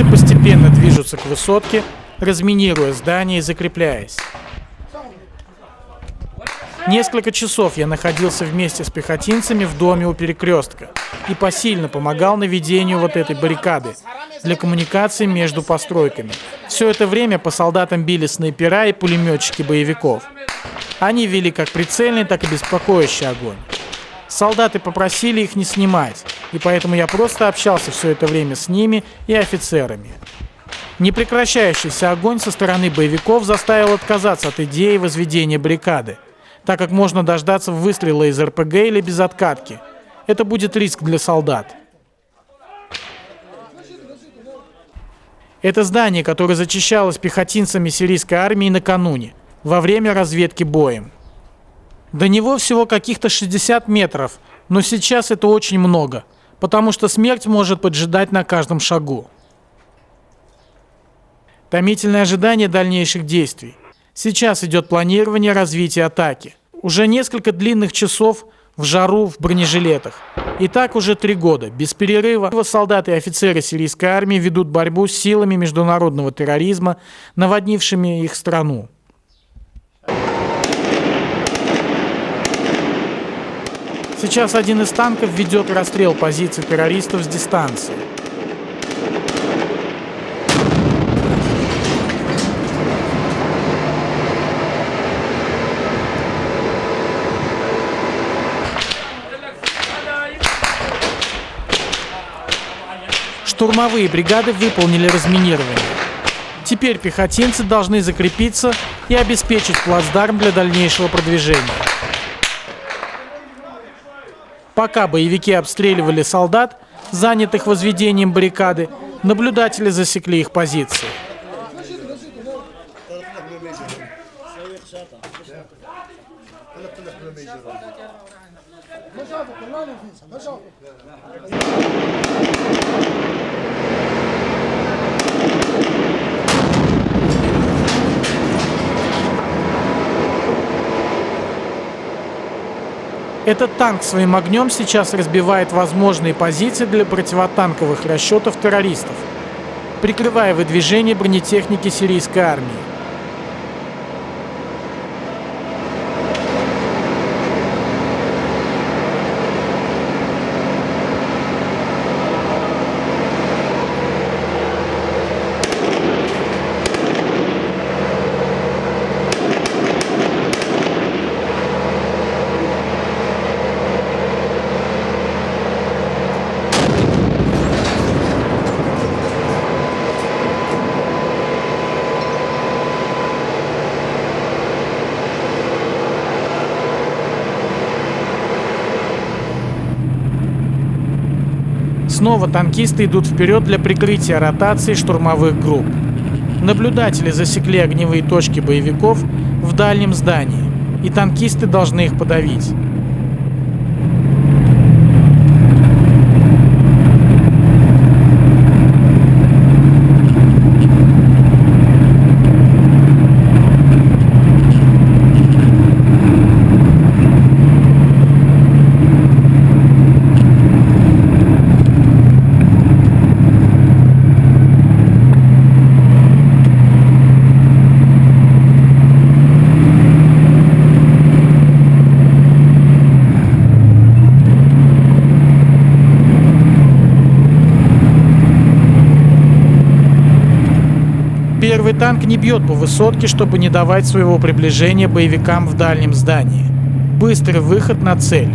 Пехотинцы постепенно движутся к высотке, разминируя здание и закрепляясь. Несколько часов я находился вместе с пехотинцами в доме у перекрестка и посильно помогал наведению вот этой баррикады для коммуникации между постройками. Все это время по солдатам били снайпера и пулеметчики боевиков. Они вели как прицельный, так и беспокоящий огонь. Солдаты попросили их не снимать, и поэтому я просто общался все это время с ними и офицерами. Непрекращающийся огонь со стороны боевиков заставил отказаться от идеи возведения баррикады, так как можно дождаться выстрела из РПГ или без откатки. Это будет риск для солдат. Это здание, которое зачищалось пехотинцами сирийской армии накануне, во время разведки боем. До него всего каких-то 60 метров, но сейчас это очень много, потому что смерть может поджидать на каждом шагу. Томительное ожидание дальнейших действий. Сейчас идет планирование развития атаки. Уже несколько длинных часов в жару в бронежилетах. И так уже 3 года, без перерыва, солдаты и офицеры сирийской армии ведут борьбу с силами международного терроризма, наводнившими их страну. Сейчас один из танков ведет расстрел позиций террористов с дистанции. Штурмовые бригады выполнили разминирование. Теперь пехотинцы должны закрепиться и обеспечить плацдарм для дальнейшего продвижения. Пока боевики обстреливали солдат, занятых возведением баррикады, наблюдатели засекли их позиции. Этот танк своим огнем сейчас разбивает возможные позиции для противотанковых расчетов террористов, прикрывая выдвижение бронетехники сирийской армии. Снова танкисты идут вперед для прикрытия ротации штурмовых групп. Наблюдатели засекли огневые точки боевиков в дальнем здании, и танкисты должны их подавить. Первый танк не бьет по высотке, чтобы не давать своего приближения боевикам в дальнем здании. Быстрый выход на цель.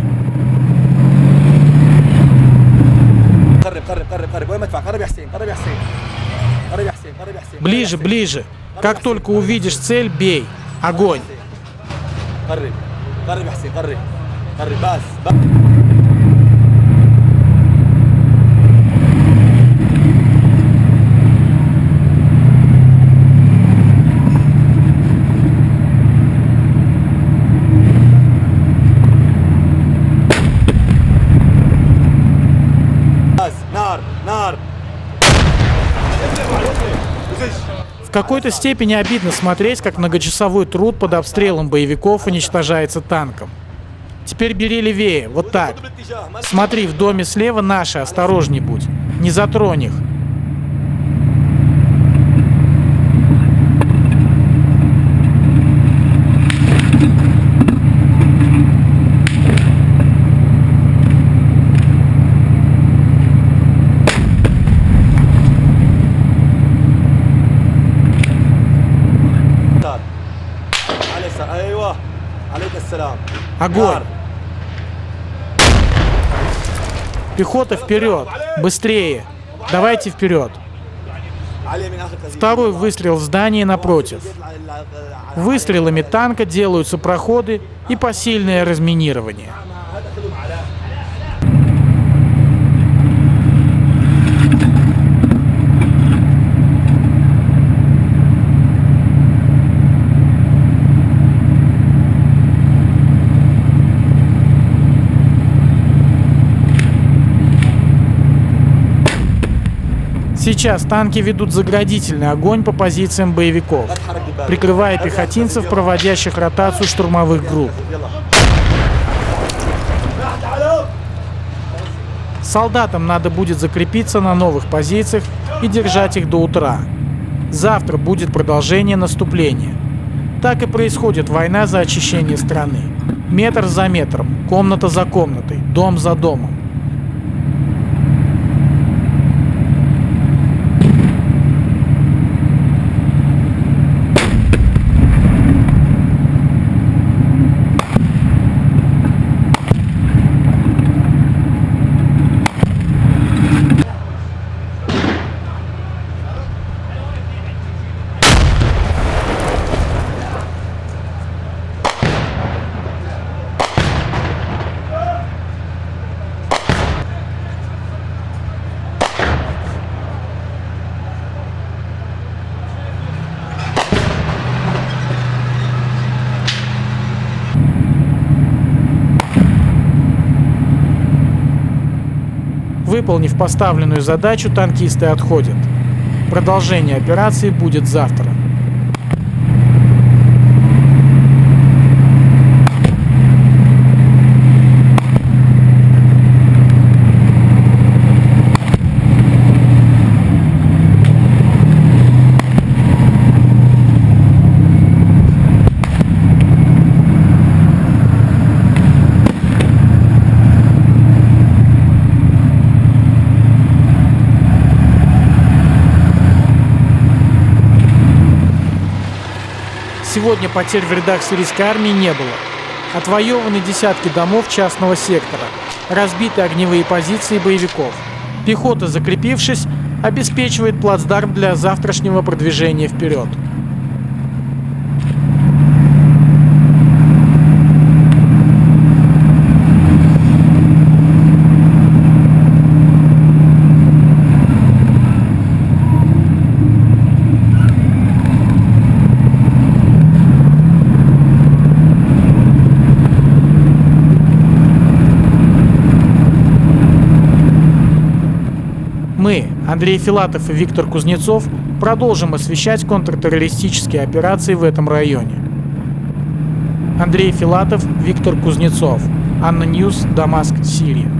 Ближе, ближе. Как только увидишь цель, бей. Огонь. В какой-то степени обидно смотреть, как многочасовой труд под обстрелом боевиков уничтожается танком. Теперь бери левее, вот так. Смотри, в доме слева наши, осторожней будь. Не затронь их. Огонь! Пехота вперед! Быстрее! Давайте вперед! Второй выстрел в здание напротив. Выстрелами танка делаются проходы и посильное разминирование. Сейчас танки ведут заградительный огонь по позициям боевиков, прикрывая пехотинцев, проводящих ротацию штурмовых групп. Солдатам надо будет закрепиться на новых позициях и держать их до утра. Завтра будет продолжение наступления. Так и происходит война за очищение страны. Метр за метром, комната за комнатой, дом за домом. Выполнив поставленную задачу, танкисты отходят. Продолжение операции будет завтра. Сегодня потерь в рядах сирийской армии не было. Отвоеваны десятки домов частного сектора, разбиты огневые позиции боевиков. Пехота, закрепившись, обеспечивает плацдарм для завтрашнего продвижения вперед. Мы, Андрей Филатов и Виктор Кузнецов, продолжим освещать контртеррористические операции в этом районе. Андрей Филатов, Виктор Кузнецов. Анна Ньюс, Дамаск, Сирия.